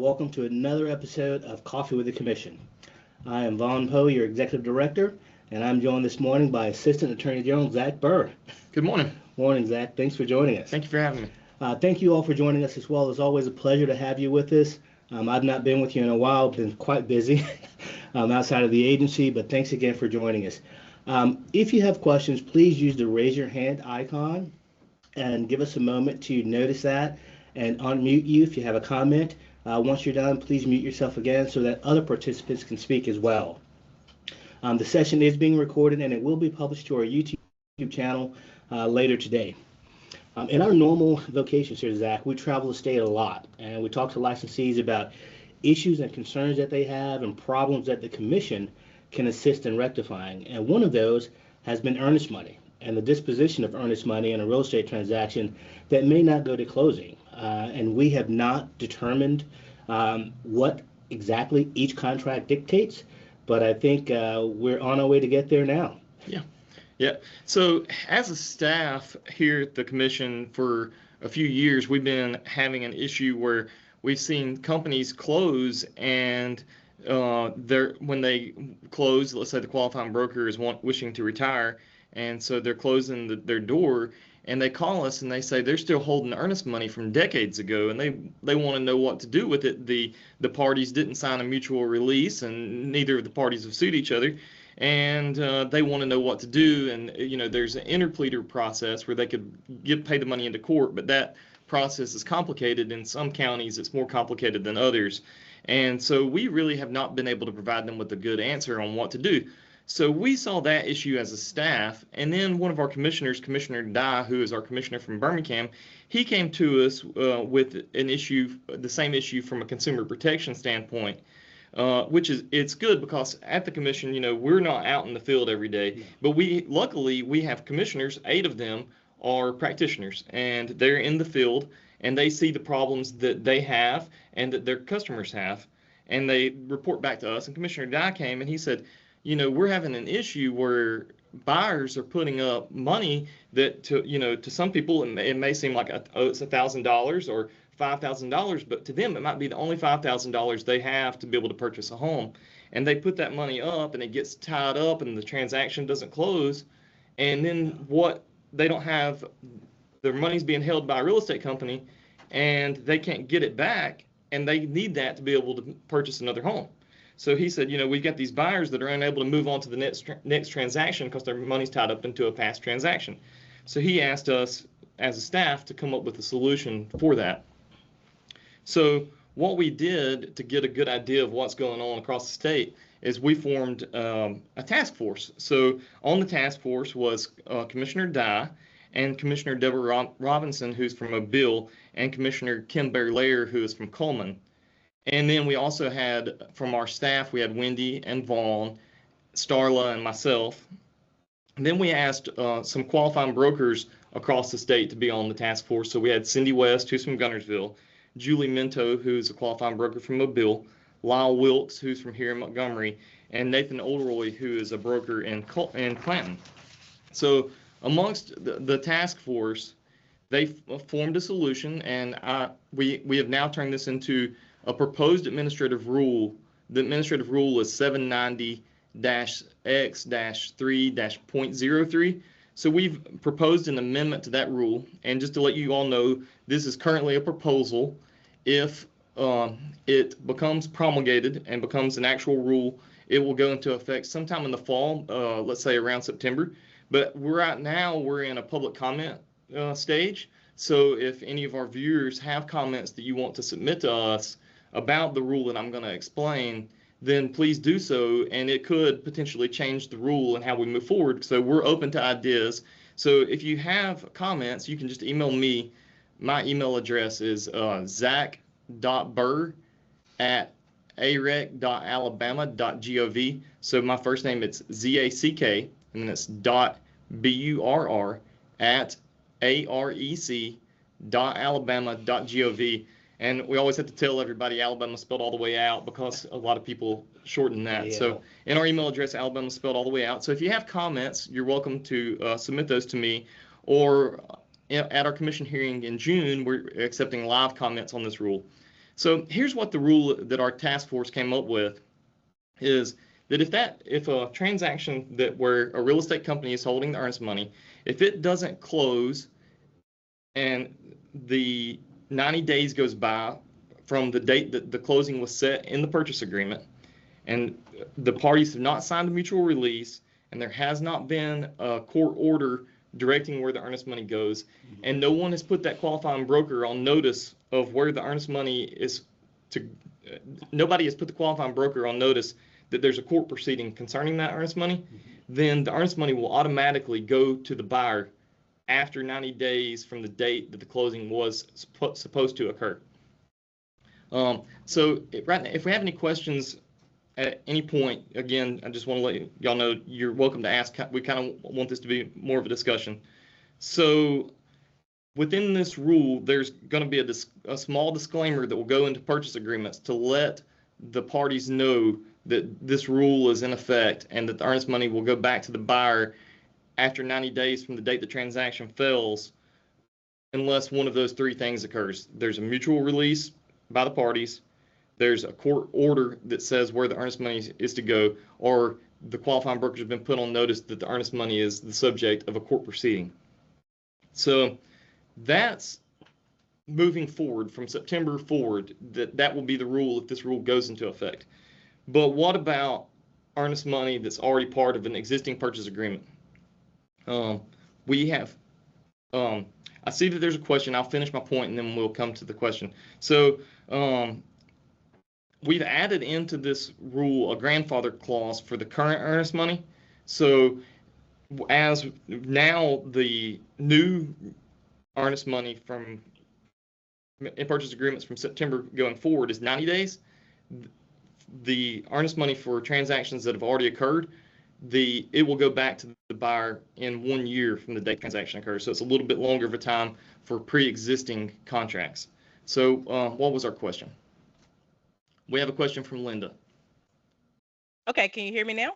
Welcome to another episode of Coffee with the Commission. I am Vaughn T, your Executive Director, and I'm joined this morning by Assistant Attorney General Zack Burr. Good morning. Morning, Zack. Thanks for joining us. Thank you for having me. Thank you all for joining us as well. It's always a pleasure to have you with us. I've not been with you in a while, been quite busy outside of the agency, but thanks again for joining us. If you have questions, please use the raise your hand icon and give us a moment to notice that and unmute you if you have a comment. Once you're done, please mute yourself again so that other participants can speak as well. The session is being recorded and it will be published to our YouTube channel later today. In our normal vocations here, Zach, we travel the state a lot and we talk to licensees about issues and concerns that they have and problems that the Commission can assist in rectifying. And one of those has been earnest money and the disposition of earnest money in a real estate transaction that may not go to closing. And we have not determined what exactly each contract dictates, but I think we're on our way to get there now. Yeah. So as a staff here at the Commission for a few years, we've been having an issue where we've seen companies close and when they close, let's say the qualifying broker is wishing to retire, and so they're closing their door, and they call us and they say they're still holding earnest money from decades ago, and they want to know what to do with it. The parties didn't sign a mutual release, and neither of the parties have sued each other, and they want to know what to do. And there's an interpleader process where they could pay the money into court, but that process is complicated. In some counties, it's more complicated than others, and so we really have not been able to provide them with a good answer on what to do. So we saw that issue as a staff, and then one of our commissioners, Commissioner Dye, who is our commissioner from Birmingham, he came to us with an issue, the same issue from a consumer protection standpoint, which it's good because at the Commission, we're not out in the field every day, but luckily we have commissioners, 8 of them are practitioners, and they're in the field, and they see the problems that they have and that their customers have, and they report back to us. And Commissioner Dye came and he said, we're having an issue where buyers are putting up money that to some people it may seem like it's $1,000 or $5,000, but to them it might be the only $5,000 they have to be able to purchase a home, and they put that money up and it gets tied up and the transaction doesn't close, and then they don't have, their money's being held by a real estate company and they can't get it back, and they need that to be able to purchase another home. So he said, we've got these buyers that are unable to move on to the next transaction because their money's tied up into a past transaction. So he asked us as a staff to come up with a solution for that. So what we did to get a good idea of what's going on across the state is we formed a task force. So on the task force was Commissioner Dye and Commissioner Deborah Robinson, who's from Mobile, and Commissioner Kim Bear-Lair, who is from Coleman. And then we also had, from our staff, we had Wendy and Vaughn, Starla, and myself. And then we asked some qualifying brokers across the state to be on the task force. So we had Cindy West, who's from Gunnersville, Julie Minto, who's a qualifying broker from Mobile, Lyle Wilkes, who's from here in Montgomery, and Nathan Oldroy, who is a broker in Clanton. So amongst the task force, they formed a solution, and we have now turned this into a proposed administrative rule. The administrative rule is 790-X-3-.03. So we've proposed an amendment to that rule. And just to let you all know, this is currently a proposal. If it becomes promulgated and becomes an actual rule, it will go into effect sometime in the fall, let's say around September. But we're in a public comment stage. So if any of our viewers have comments that you want to submit to us about the rule that I'm going to explain, then please do so, and it could potentially change the rule and how we move forward. So we're open to ideas. So if you have comments, you can just email me. My email address is zack.burr@arec.alabama.gov. So my first name, it's Zack, and then it's .burr@arec.alabama.gov. And we always have to tell everybody Alabama spelled all the way out because a lot of people shorten that. Yeah. So in our email address, Alabama spelled all the way out. So if you have comments, you're welcome to submit those to me, or at our commission hearing in June, we're accepting live comments on this rule. So here's what the rule that our task force came up with is that if a transaction where a real estate company is holding the earnest money, if it doesn't close and the 90 days goes by from the date that the closing was set in the purchase agreement, and the parties have not signed a mutual release, and there has not been a court order directing where the earnest money goes, and no one has put that qualifying broker on notice of where the earnest money is nobody has put the qualifying broker on notice that there's a court proceeding concerning that earnest money, then the earnest money will automatically go to the buyer after 90 days from the date that the closing was supposed to occur. So right now, if we have any questions at any point, again, I just want to let y'all know you're welcome to ask. We kind of want this to be more of a discussion. So within this rule, there's going to be a small disclaimer that will go into purchase agreements to let the parties know that this rule is in effect and that the earnest money will go back to the buyer after 90 days from the date the transaction fails, unless one of those three things occurs. There's a mutual release by the parties, there's a court order that says where the earnest money is to go, or the qualifying broker has been put on notice that the earnest money is the subject of a court proceeding. So that's moving forward from September forward, that will be the rule if this rule goes into effect. But what about earnest money that's already part of an existing purchase agreement? We have, I see that there's a question. I'll finish my point and then we'll come to the question. So we've added into this rule a grandfather clause for the current earnest money. So as now the new earnest money in purchase agreements from September going forward is 90 days. The earnest money for transactions that have already occurred, it will go back to the buyer in 1 year from the date the transaction occurs. So it's a little bit longer of a time for pre-existing contracts. So what was our question? We have a question from Linda. Okay, can you hear me now?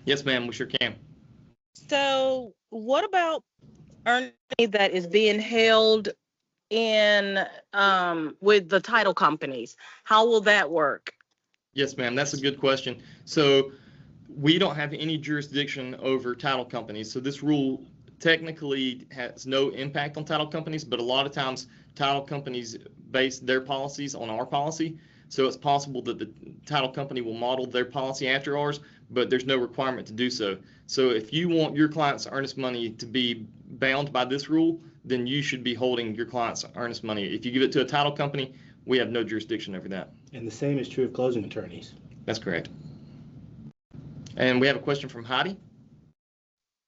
Yes, ma'am, we sure can. So what about earnest money that is being held in with the title companies? How will that work? Yes, ma'am, that's a good question. So we don't have any jurisdiction over title companies. So this rule technically has no impact on title companies, but a lot of times title companies base their policies on our policy. So it's possible that the title company will model their policy after ours, but there's no requirement to do so. So if you want your client's earnest money to be bound by this rule, then you should be holding your client's earnest money. If you give it to a title company, we have no jurisdiction over that. And the same is true of closing attorneys. That's correct. And we have a question from Heidi.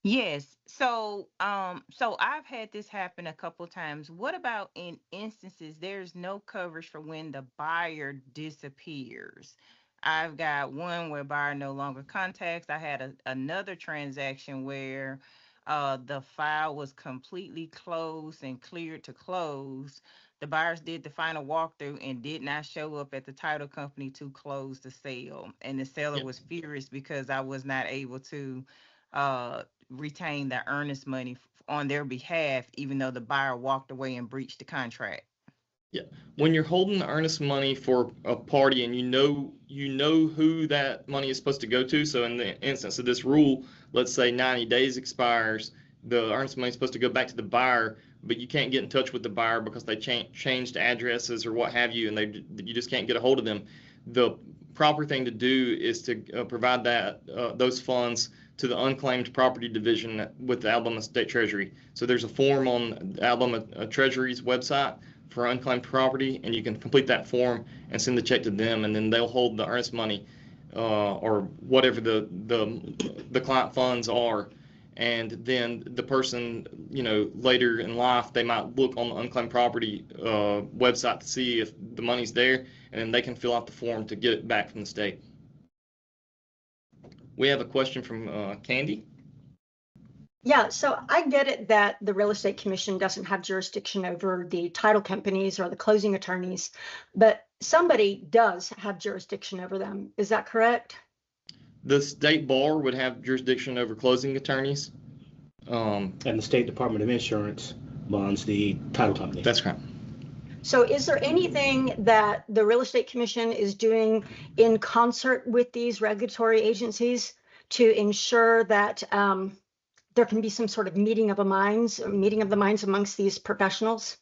Yes. So I've had this happen a couple of times. What about in instances there's no coverage for when the buyer disappears? I've got one where buyer no longer contacts. I had another transaction where the file was completely closed and cleared to close. The buyers did the final walkthrough and did not show up at the title company to close the sale. And the seller was furious because I was not able to retain the earnest money on their behalf, even though the buyer walked away and breached the contract. Yeah, when you're holding the earnest money for a party and you know who that money is supposed to go to. So in the instance of this rule, let's say 90 days expires, the earnest money is supposed to go back to the buyer, but you can't get in touch with the buyer because they changed addresses or what have you, and you just can't get a hold of them. The proper thing to do is to provide those funds to the unclaimed property division with the Alabama State Treasury. So there's a form on the Alabama Treasury's website for unclaimed property, and you can complete that form and send the check to them, and then they'll hold the earnest money or whatever the client funds are. And then the person, later in life, they might look on the unclaimed property website to see if the money's there, and then they can fill out the form to get it back from the state. We have a question from Candy. Yeah, so I get it that the Real Estate Commission doesn't have jurisdiction over the title companies or the closing attorneys, but somebody does have jurisdiction over them. Is that correct? The state bar would have jurisdiction over closing attorneys. And the State Department of Insurance bonds the title company. That's correct. So is there anything that the Real Estate Commission is doing in concert with these regulatory agencies to ensure that there can be some sort of meeting of the minds amongst these professionals?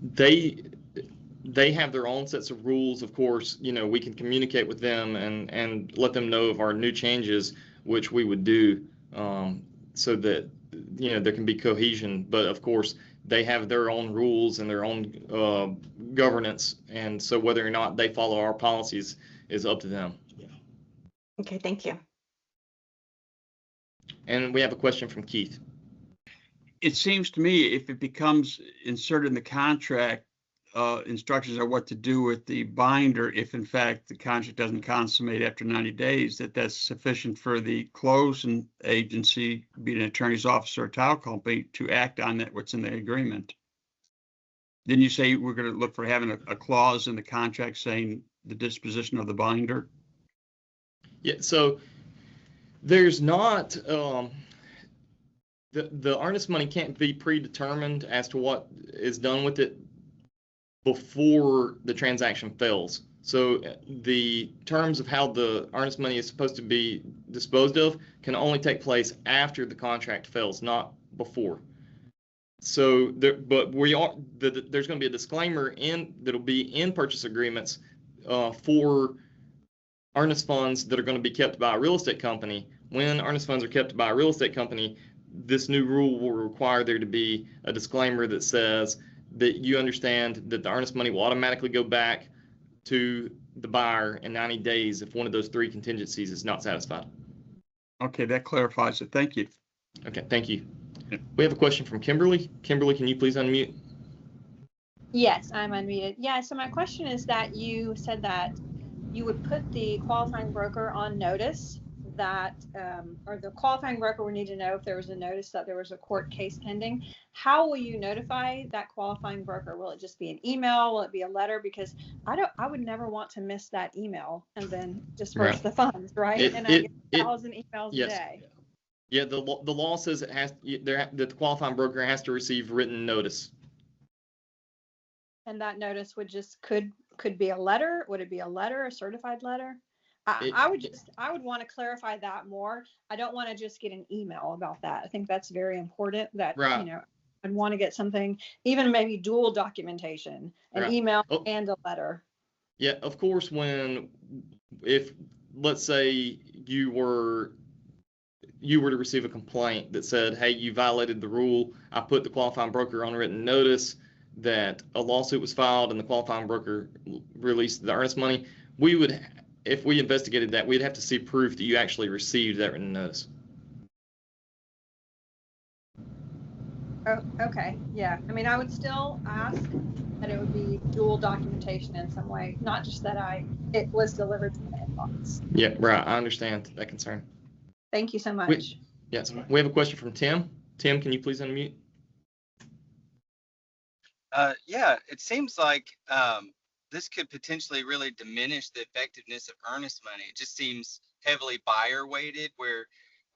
They have their own sets of rules. Of course, we can communicate with them and let them know of our new changes, which we would do, so that there can be cohesion. But of course, they have their own rules and their own governance, and so whether or not they follow our policies is up to them. Yeah. Okay, thank you. And we have a question from Keith. It seems to me if it becomes inserted in the contract, instructions on what to do with the binder, if in fact the contract doesn't consummate after 90 days, that's sufficient for the closing agency, be it an attorney's office or a title company, to act on that, what's in the agreement. Didn't you say we're going to look for having a clause in the contract saying the disposition of the binder? Yeah, so there's not, the earnest money can't be predetermined as to what is done with it before the transaction fails. So the terms of how the earnest money is supposed to be disposed of can only take place after the contract fails, not before. So there's going to be a disclaimer that'll be in purchase agreements for earnest funds that are going to be kept by a real estate company. When earnest funds are kept by a real estate company, this new rule will require there to be a disclaimer that says that you understand that the earnest money will automatically go back to the buyer in 90 days if one of those three contingencies is not satisfied. Okay, that clarifies it. Thank you. Okay, thank you. We have a question from Kimberly. Kimberly, can you please unmute? Yes, I'm unmuted. Yeah, so my question is that you said that you would put the qualifying broker on notice that, or the qualifying broker would need to know if there was a notice that there was a court case pending. How will you notify that qualifying broker? Will it just be an email? Will it be a letter? Because I would never want to miss that email and then disperse the funds, right? I get 1,000 emails a day. Yeah, the law says it has that the qualifying broker has to receive written notice. And that notice would just could be a letter. Would it be a letter, a certified letter? I would want to clarify that more. I don't want to just get an email about that. I think that's very important that, I'd want to get something, even maybe dual documentation, an email and a letter. Yeah, of course, if let's say you were to receive a complaint that said, hey, you violated the rule. I put the qualifying broker on written notice that a lawsuit was filed and the qualifying broker released the earnest money. If we investigated that, we'd have to see proof that you actually received that written notice. Oh, okay. Yeah. I mean, I would still ask that it would be dual documentation in some way, not just that it was delivered to my inbox. Yeah, right. I understand that concern. Thank you so much. Yes. We have a question from Tim. Tim, can you please unmute? Yeah, it seems like this could potentially really diminish the effectiveness of earnest money. It just seems heavily buyer weighted, where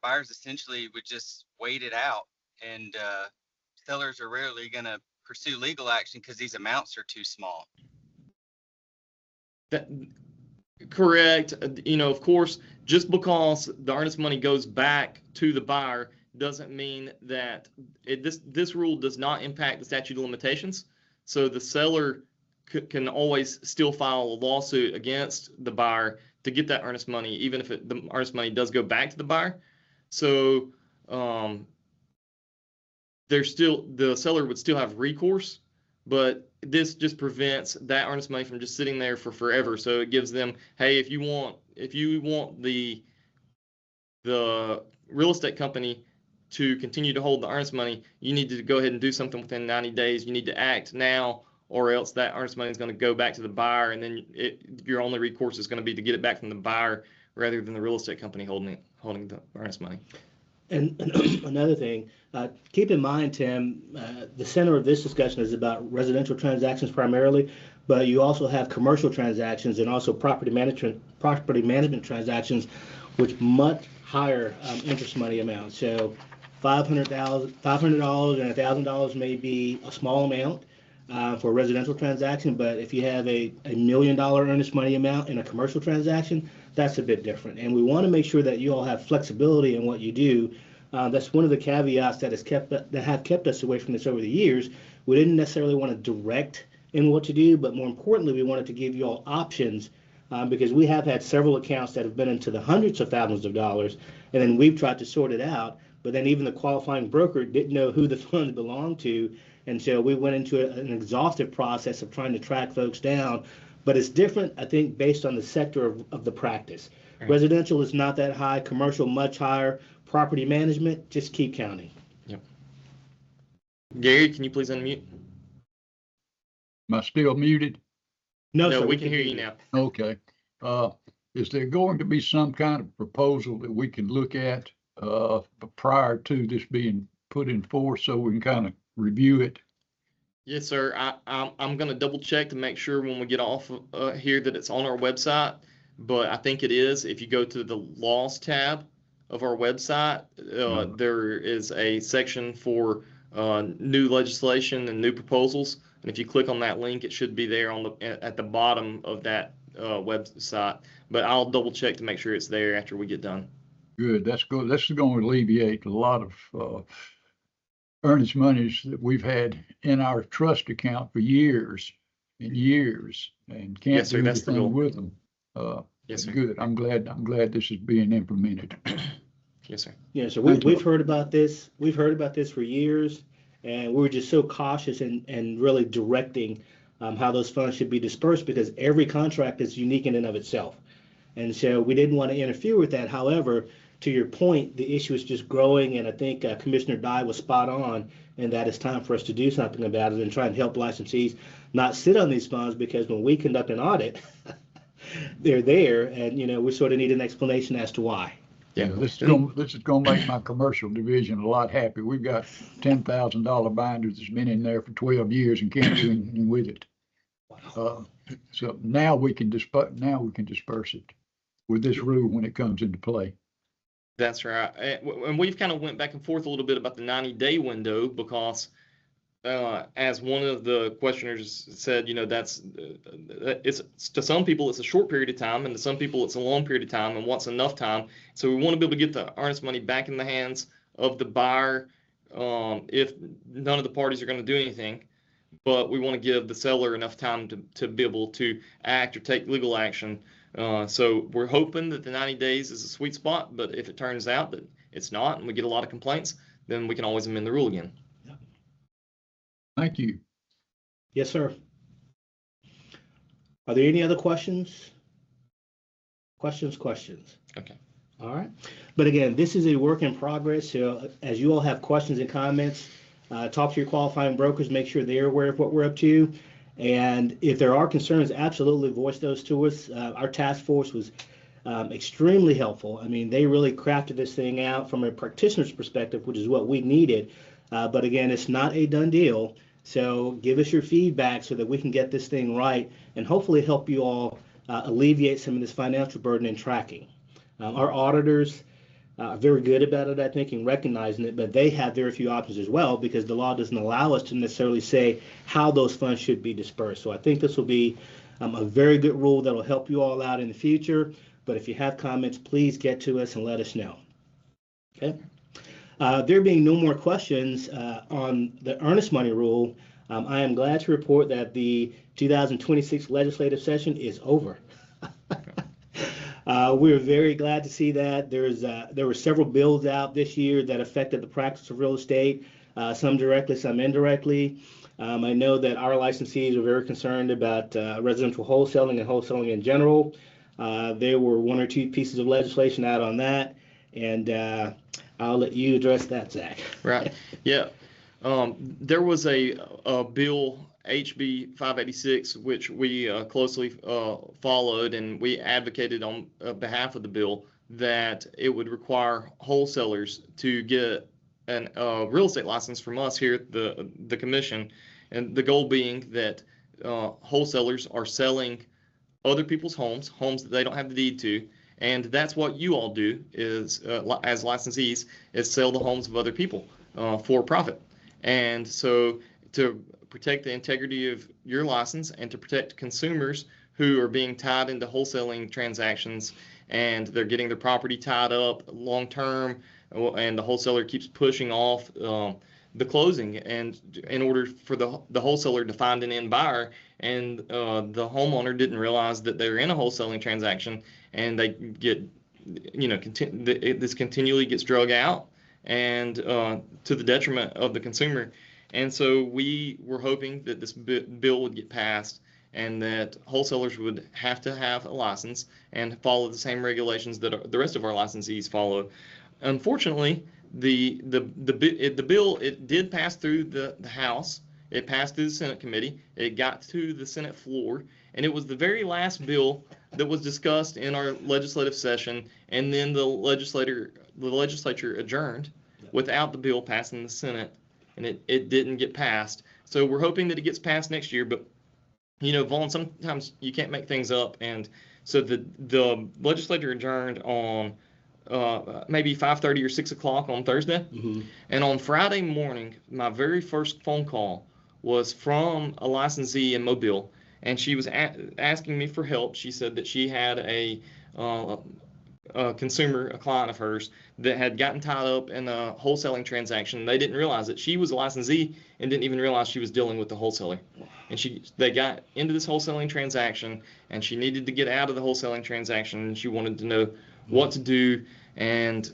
buyers essentially would just wait it out, and sellers are rarely going to pursue legal action because these amounts are too small. Correct. Of course, just because the earnest money goes back to the buyer doesn't mean that this rule does not impact the statute of limitations. So the seller can always still file a lawsuit against the buyer to get that earnest money, even if the earnest money does go back to the buyer. So the seller would still have recourse, but this just prevents that earnest money from just sitting there for forever. So it gives them, hey, if you want the real estate company to continue to hold the earnest money, you need to go ahead and do something within 90 days. You need to act now, or else that earnest money is going to go back to the buyer, and then your only recourse is going to be to get it back from the buyer rather than the real estate company holding the earnest money. And another thing, keep in mind, Tim, the center of this discussion is about residential transactions primarily, but you also have commercial transactions and also property management transactions, with much higher interest money amounts. So $500 and $1,000 may be a small amount. for a residential transaction, but if you have a $1 million earnest money amount in a commercial transaction, that's a bit different. And we want to make sure that you all have flexibility in what you do. That's one of the caveats that have kept us away from this over the years. We didn't necessarily want to direct in what to do, but more importantly, we wanted to give you all options because we have had several accounts that have been into the hundreds of thousands of dollars, and then we've tried to sort it out. But then even the qualifying broker didn't know who the funds belonged to. And so we went into an exhaustive process of trying to track folks down. But it's different, I think, based on the sector of the practice. Right. Residential is not that high, commercial much higher, property management, just keep counting. Yep. Gary, can you please unmute? Am I still muted? No, no, sir, we can hear you now. Okay. Is there going to be some kind of proposal that we can look at prior to this being put in force so we can kind of review it? Yes, sir. I'm going to double check to make sure when we get off here that it's on our website, but I think it is. If you go to the laws tab of our website, there is a section for new legislation and new proposals. And if you click on that link, it should be there on at the bottom of that website. But I'll double check to make sure it's there after we get done. Good. That's good. That's going to alleviate a lot of earnest monies that we've had in our trust account for years and years, and can't Yes, sir, do anything with them. Yes, sir. Good. I'm glad this is being implemented. Yes, sir. Yeah, so we've heard about this. We've heard about this for years, and we were just so cautious and really directing how those funds should be dispersed because every contract is unique in and of itself. And so we didn't want to interfere with that. However, to your point, the issue is just growing, and I think Commissioner Dye was spot on in that it's time for us to do something about it and try and help licensees not sit on these funds, because when we conduct an audit, they're there, and we sort of need an explanation as to why. Yeah, this is going to make my commercial division a lot happy. We've got $10,000 binders that's been in there for 12 years and can't do anything with it. Wow. So now we can disperse it with this rule when it comes into play. That's right. And we've kind of went back and forth a little bit about the 90-day window because, as one of the questioners said, it's to some people it's a short period of time, and to some people it's a long period of time, and what's enough time. So we want to be able to get the earnest money back in the hands of the buyer if none of the parties are going to do anything. But we want to give the seller enough time to be able to act or take legal action. So we're hoping that the 90 days is a sweet spot, but if it turns out that it's not and we get a lot of complaints, then we can always amend the rule again. Thank you. Yes, sir. Are there any other questions? Questions? Okay. All right. But again, this is a work in progress. So as you all have questions and comments, talk to your qualifying brokers, make sure they're aware of what we're up to. And if there are concerns, absolutely voice those to us. Our task force was extremely helpful. I mean, they really crafted this thing out from a practitioner's perspective, which is what we needed. But again, it's not a done deal. So give us your feedback so that we can get this thing right and hopefully help you all alleviate some of this financial burden in tracking. Our auditors are very good about it, I think, in recognizing it, but they have very few options as well because the law doesn't allow us to necessarily say how those funds should be dispersed. So I think this will be a very good rule that will help you all out in the future. But if you have comments, please get to us and let us know. Okay. There being no more questions on the earnest money rule, I am glad to report that the 2026 legislative session is over. We're very glad to see that. There were several bills out this year that affected the practice of real estate, some directly, some indirectly. I know that our licensees are very concerned about residential wholesaling and wholesaling in general. There were one or two pieces of legislation out on that, and I'll let you address that, Zach. Right. Yeah. There was a bill, HB 586, which we closely followed, and we advocated on behalf of the bill that it would require wholesalers to get a real estate license from us here at the commission, and the goal being that wholesalers are selling other people's homes that they don't have the deed to, and that's what you all do is as licensees is sell the homes of other people for profit. And so to protect the integrity of your license and to protect consumers who are being tied into wholesaling transactions, and they're getting their property tied up long term, and the wholesaler keeps pushing off the closing, and in order for the wholesaler to find an end buyer, and the homeowner didn't realize that they're in a wholesaling transaction, and they get, this continually gets drug out, and to the detriment of the consumer. And so we were hoping that this bill would get passed, and that wholesalers would have to have a license and follow the same regulations that the rest of our licensees follow. Unfortunately, the bill, it did pass through the House. It passed through the Senate committee. It got to the Senate floor, and it was the very last bill that was discussed in our legislative session, and then the legislature adjourned without the bill passing the Senate, and it didn't get passed. So we're hoping that it gets passed next year, but Vaughn, sometimes you can't make things up, and so the legislature adjourned on maybe 5:30 or 6 o'clock on Thursday. Mm-hmm. And on Friday morning, my very first phone call was from a licensee in Mobile, and she was asking me for help. She said that she had a consumer, a client of hers, that had gotten tied up in a wholesaling transaction. They didn't realize that she was a licensee and didn't even realize she was dealing with the wholesaler. And they got into this wholesaling transaction, and she needed to get out of the wholesaling transaction, and she wanted to know what to do. And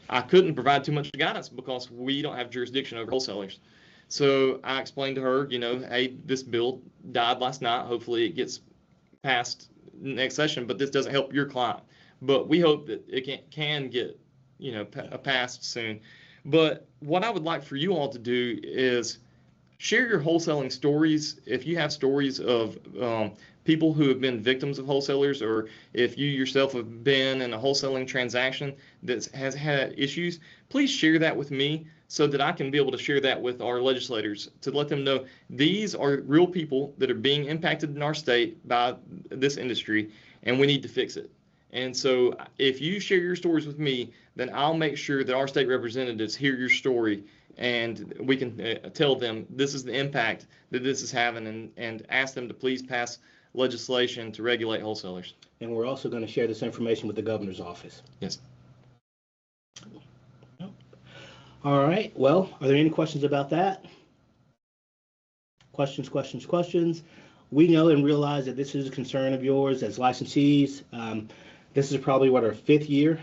I couldn't provide too much guidance because we don't have jurisdiction over wholesalers. So I explained to her, hey, this bill died last night. Hopefully it gets passed next session, but this doesn't help your client. But we hope that it can get, passed soon. But what I would like for you all to do is share your wholesaling stories. If you have stories of people who have been victims of wholesalers, or if you yourself have been in a wholesaling transaction that has had issues, please share that with me so that I can be able to share that with our legislators to let them know these are real people that are being impacted in our state by this industry, and we need to fix it. And so if you share your stories with me, then I'll make sure that our state representatives hear your story, and we can tell them this is the impact that this is having, and ask them to please pass legislation to regulate wholesalers. And we're also going to share this information with the governor's office. Yes. All right. Well, are there any questions about that? Questions? We know and realize that this is a concern of yours as licensees. This is probably our 5th year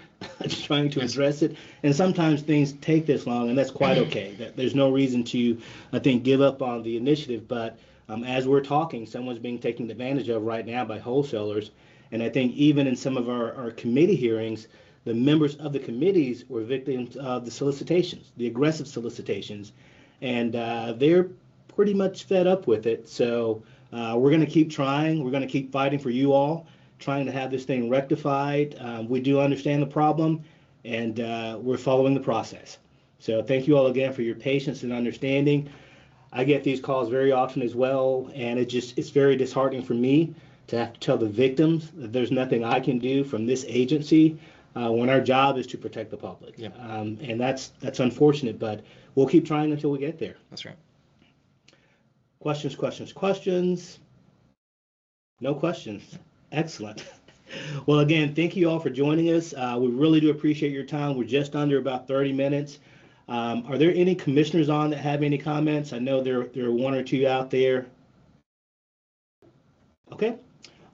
trying to address it. And sometimes things take this long, and that's quite okay. There's no reason to, I think, give up on the initiative. But as we're talking, someone's being taken advantage of right now by wholesalers. And I think even in some of our committee hearings, the members of the committees were victims of the solicitations, the aggressive solicitations. And they're pretty much fed up with it. So we're going to keep trying. We're going to keep fighting for you all, trying to have this thing rectified. We do understand the problem, and we're following the process. So thank you all again for your patience and understanding. I get these calls very often as well, and it's very disheartening for me to have to tell the victims that there's nothing I can do from this agency when our job is to protect the public. Yeah. And that's unfortunate, but we'll keep trying until we get there. That's right. Questions? No questions. Excellent. Well, again, thank you all for joining us. We really do appreciate your time. We're just under about 30 minutes. Are there any commissioners on that have any comments? I know there are 1 or 2 out there. Okay.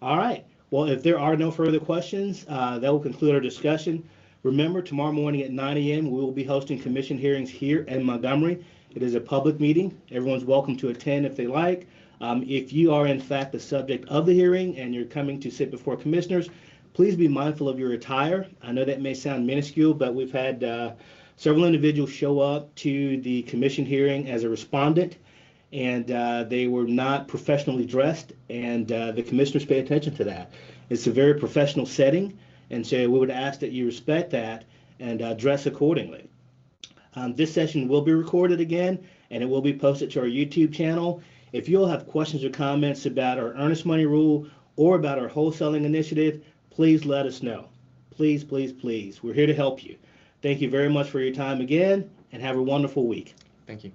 All right. Well, if there are no further questions, that will conclude our discussion. Remember, tomorrow morning at 9 a.m., we will be hosting commission hearings here in Montgomery. It is a public meeting. Everyone's welcome to attend if they like. If you are, in fact, the subject of the hearing and you're coming to sit before commissioners, please be mindful of your attire. I know that may sound minuscule, but we've had several individuals show up to the commission hearing as a respondent, and they were not professionally dressed, and the commissioners pay attention to that. It's a very professional setting, and so we would ask that you respect that and dress accordingly. This session will be recorded again, and it will be posted to our YouTube channel. If you'll have questions or comments about our earnest money rule or about our wholesaling initiative, please let us know. Please, please, please. We're here to help you. Thank you very much for your time again, and have a wonderful week. Thank you.